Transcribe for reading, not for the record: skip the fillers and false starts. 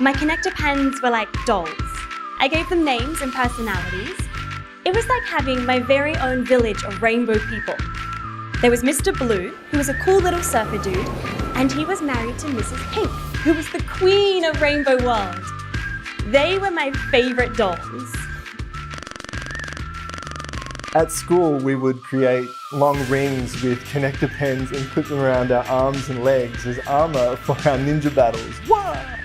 My connector pens were like dolls. I gave them names and personalities. It was like having my very own village of rainbow people. There was Mr. Blue, who was a cool little surfer dude, and he was married to Mrs. Pink, who was the queen of Rainbow World. They were my favorite dolls. At school, we would create long rings with connector pens and put them around our arms and legs as armour for our ninja battles. Wah!